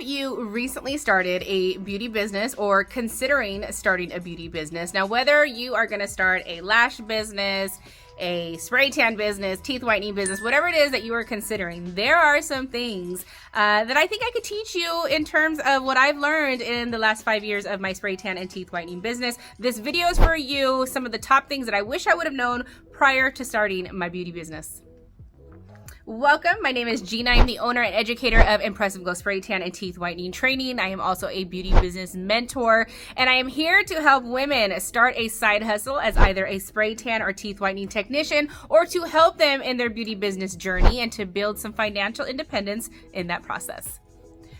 Have you recently started a beauty business or considering starting a beauty business? Now, whether you are going to start a lash business, a spray tan business, teeth whitening business, whatever it is that you are considering, there are some things that I think I could teach you in terms of what I've learned in the last 5 years of my spray tan and teeth whitening business. This video is for you, some of the top things that I wish I would have known prior to starting my beauty business. Welcome. My name is Gina. I'm the owner and educator of Impressive Glow Spray Tan and Teeth Whitening Training. I am also a beauty business mentor, and I am here to help women start a side hustle as either a spray tan or teeth whitening technician, or to help them in their beauty business journey and to build some financial independence in that process.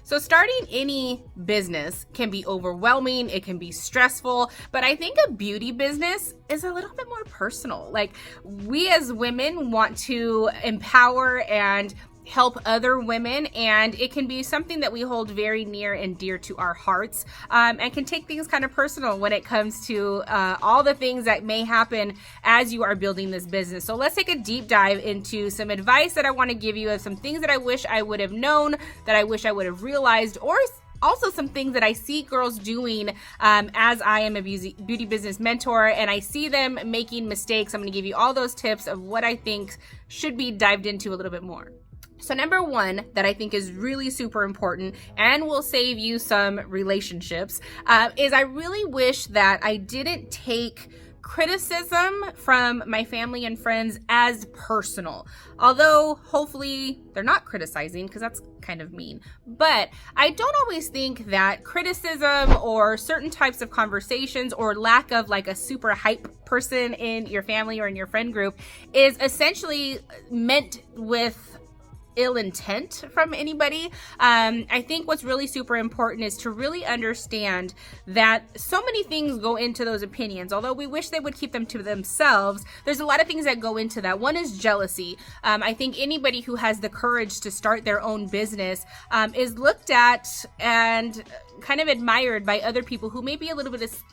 So starting any business can be overwhelming, it can be stressful, but I think a beauty business is a little bit more personal. Like, we as women want to empower and help other women, and it can be something that we hold very near and dear to our hearts, and can take things kind of personal when it comes to all the things that may happen as you are building this business. So let's take a deep dive into some advice that I want to give you of some things that I wish I would have known, that I wish I would have realized, or also some things that I see girls doing as I am a beauty business mentor, and I see them making mistakes. I'm going to give you all those tips of what I think should be dived into a little bit more. So number one that I think is really super important and will save you some relationships is I really wish that I didn't take criticism from my family and friends as personal. Although hopefully they're not criticizing, because that's kind of mean. But I don't always think that criticism or certain types of conversations or lack of like a super hype person in your family or in your friend group is essentially meant with ill intent from anybody. I think what's really super important is to really understand that so many things go into those opinions. Although we wish they would keep them to themselves, there's a lot of things that go into that. One is jealousy. I think anybody who has the courage to start their own business is looked at and kind of admired by other people who may be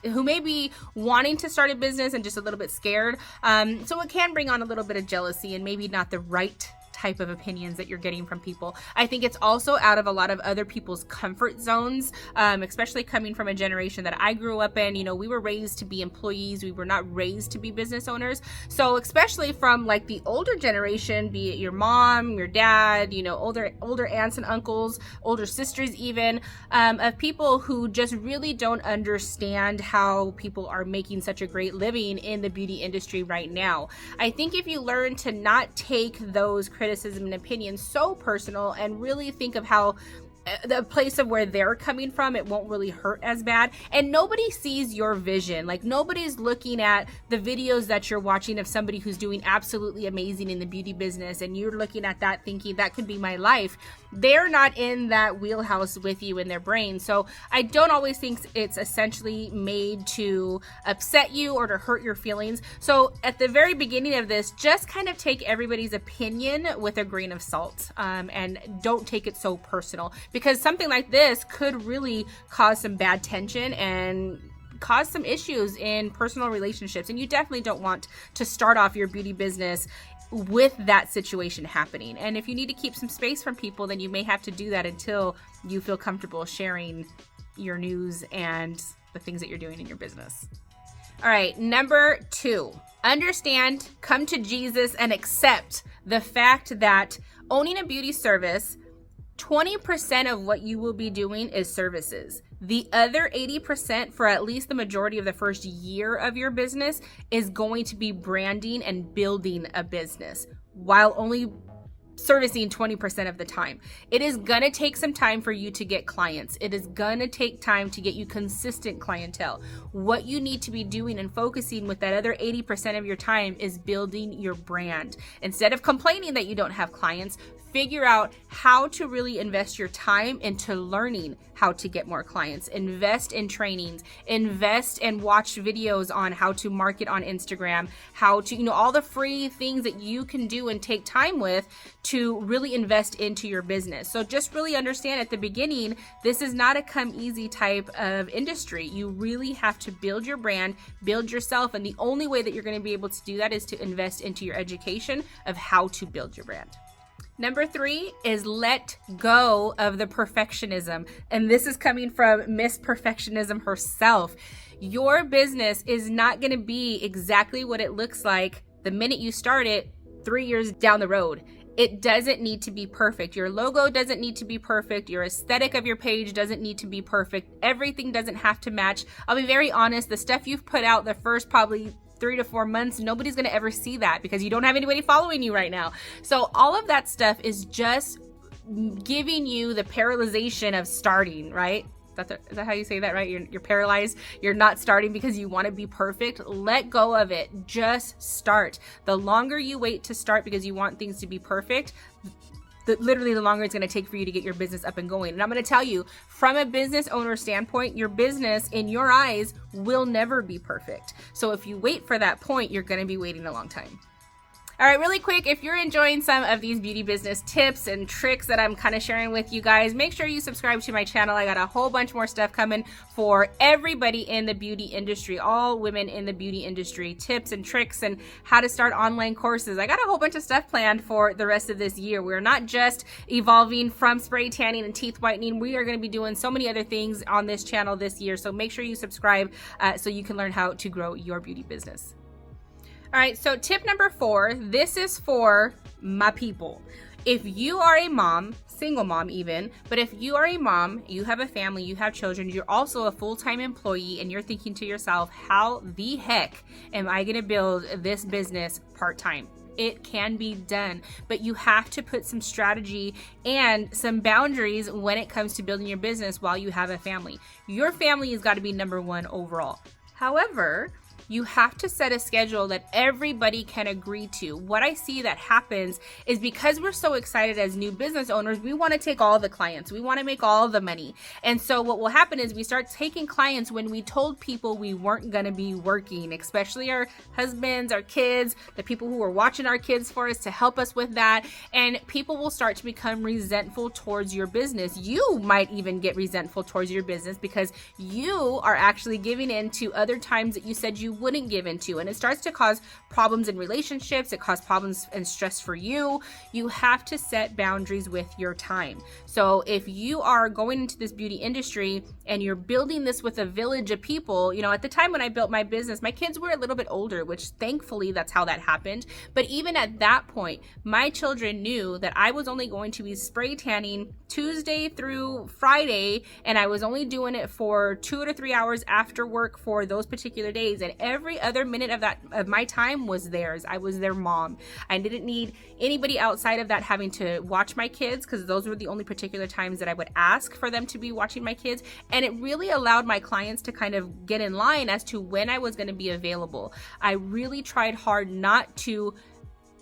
who may be wanting to start a business and just a little bit scared. So it can bring on a little bit of jealousy and maybe not the right type of opinions that you're getting from people. I think it's also out of a lot of other people's comfort zones, especially coming from a generation that I grew up in. You know, we were raised to be employees. We were not raised to be business owners. So especially from like the older generation, be it your mom, your dad, you know, older aunts and uncles, older sisters even, of people who just really don't understand how people are making such a great living in the beauty industry right now. I think if you learn to not take those criticism and opinions so personal and really think of how the place of where they're coming from, it won't really hurt as bad. And nobody sees your vision. Like, nobody's looking at the videos that you're watching of somebody who's doing absolutely amazing in the beauty business, and you're looking at that thinking that could be my life. They're not in that wheelhouse with you in their brain. So I don't always think it's essentially made to upset you or to hurt your feelings. So at the very beginning of this, just kind of take everybody's opinion with a grain of salt, and don't take it so personal, because something like this could really cause some bad tension and cause some issues in personal relationships. And you definitely don't want to start off your beauty business with that situation happening. And if you need to keep some space from people, then you may have to do that until you feel comfortable sharing your news and the things that you're doing in your business. All right, number two, understand, come to Jesus, and accept the fact that owning a beauty service, 20% of what you will be doing is services. The other 80%, for at least the majority of the first year of your business, is going to be branding and building a business, while only servicing 20% of the time. It is gonna take some time for you to get clients. It is gonna take time to get you consistent clientele. What you need to be doing and focusing with that other 80% of your time is building your brand. Instead of complaining that you don't have clients, figure out how to really invest your time into learning how to get more clients. Invest in trainings, invest and watch videos on how to market on Instagram, how to, all the free things that you can do and take time with to really invest into your business. So just really understand at the beginning, this is not a come easy type of industry. You really have to build your brand, build yourself. And the only way that you're going to be able to do that is to invest into your education of how to build your brand. Number 3 is let go of the perfectionism. And this is coming from Miss Perfectionism herself. Your business is not going to be exactly what it looks like the minute you start it 3 years down the road. It doesn't need to be perfect. Your logo doesn't need to be perfect. Your aesthetic of your page doesn't need to be perfect. Everything doesn't have to match. I'll be very honest, the stuff you've put out the first probably 3 to 4 months, nobody's going to ever see that because you don't have anybody following you right now. So all of that stuff is just giving you the paralyzation of starting, right? Is that how you say that, right? You're paralyzed. You're not starting because you want to be perfect. Let go of it. Just start. The longer you wait to start because you want things to be perfect, literally the longer it's going to take for you to get your business up and going. And I'm going to tell you, from a business owner standpoint, your business in your eyes will never be perfect. So if you wait for that point, you're going to be waiting a long time. All right, really quick, if you're enjoying some of these beauty business tips and tricks that I'm kind of sharing with you guys, make sure you subscribe to my channel. I got a whole bunch more stuff coming for everybody in the beauty industry, all women in the beauty industry, tips and tricks and how to start online courses. I got a whole bunch of stuff planned for the rest of this year. We're not just evolving from spray tanning and teeth whitening. We are going to be doing so many other things on this channel this year. So make sure you subscribe so you can learn how to grow your beauty business. All right, so tip number 4, this is for my people. If you are a mom, single mom even, but if you are a mom, you have a family, you have children, you're also a full-time employee, and you're thinking to yourself, how the heck am I gonna build this business part-time? It can be done, but you have to put some strategy and some boundaries when it comes to building your business while you have a family. Your family has got to be number 1 overall. However, you have to set a schedule that everybody can agree to. What I see that happens is because we're so excited as new business owners, we want to take all the clients. We want to make all the money. And so what will happen is we start taking clients when we told people we weren't going to be working, especially our husbands, our kids, the people who are watching our kids for us to help us with that. And people will start to become resentful towards your business. You might even get resentful towards your business because you are actually giving in to other times that you said you wouldn't give into, and it starts to cause problems in relationships. It causes problems and stress for you. You have to set boundaries with your time. So if you are going into this beauty industry and you're building this with a village of people, you know, at the time when I built my business, my kids were a little bit older, which thankfully that's how that happened. But even at that point, my children knew that I was only going to be spray tanning Tuesday through Friday, and I was only doing it for 2 to 3 hours after work for those particular days. And every other minute of my time was theirs. I was their mom. I didn't need anybody outside of that having to watch my kids, because those were the only particular times that I would ask for them to be watching my kids. And it really allowed my clients to kind of get in line as to when I was going to be available. I really tried hard not to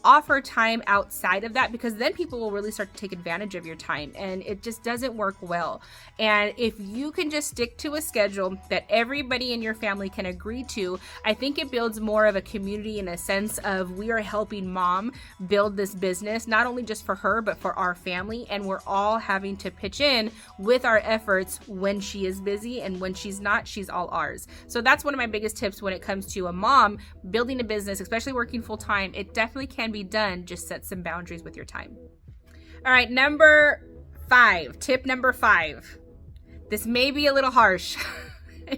offer time outside of that, because then people will really start to take advantage of your time, and it just doesn't work well. And if you can just stick to a schedule that everybody in your family can agree to, I think it builds more of a community in a sense of we are helping mom build this business, not only just for her, but for our family. And we're all having to pitch in with our efforts when she is busy, and when she's not, she's all ours. So that's one of my biggest tips when it comes to a mom building a business, especially working full time. It definitely can be done. Just set some boundaries with your time. All right, number 5, tip number 5. This may be a little harsh.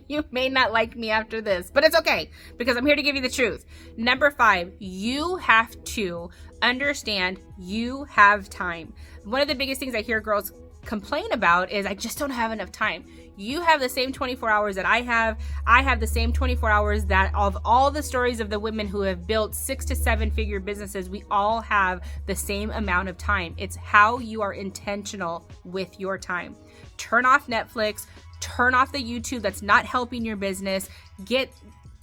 You may not like me after this, but it's okay, because I'm here to give you the truth. Number 5, you have to understand you have time. One of the biggest things I hear girls complain about is, I just don't have enough time. You have the same 24 hours that I have. I have the same 24 hours that of all the stories of the women who have built 6 to 7 figure businesses, we all have the same amount of time. It's how you are intentional with your time. Turn off Netflix, turn off the YouTube that's not helping your business. Get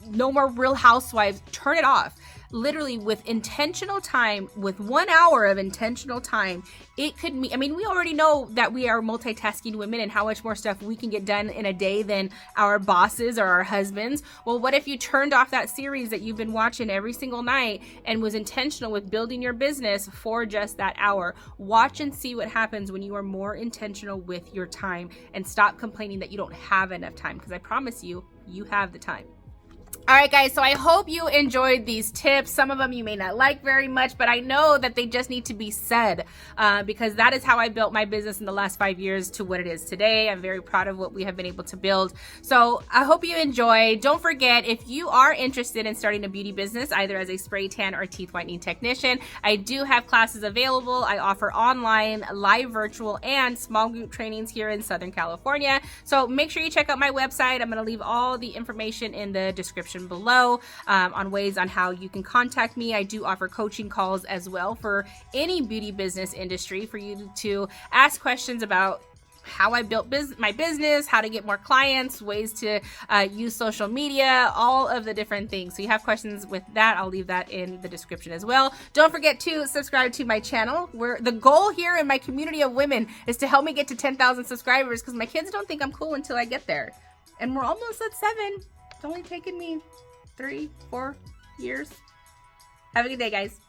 no more Real Housewives, turn it off. Literally, with intentional time, with 1 hour of intentional time, it could mean, I mean, we already know that we are multitasking women and how much more stuff we can get done in a day than our bosses or our husbands. Well, what if you turned off that series that you've been watching every single night and was intentional with building your business for just that hour? Watch and see what happens when you are more intentional with your time, and stop complaining that you don't have enough time, because I promise you, you have the time. All right, guys, so I hope you enjoyed these tips. Some of them you may not like very much, but I know that they just need to be said because that is how I built my business in the last 5 years to what it is today. I'm very proud of what we have been able to build. So I hope you enjoy. Don't forget, if you are interested in starting a beauty business, either as a spray tan or teeth whitening technician, I do have classes available. I offer online, live, virtual, and small group trainings here in Southern California. So make sure you check out my website. I'm going to leave all the information in the description below on ways on how you can contact me. I do offer coaching calls as well for any beauty business industry for you to ask questions about how I built my business, how to get more clients, ways to use social media, all of the different things. So you have questions with that, I'll leave that in the description as well. Don't forget to subscribe to my channel. The goal here in my community of women is to help me get to 10,000 subscribers because my kids don't think I'm cool until I get there. And we're almost at 7. It's only taken me 3-4 years. Have a good day, guys.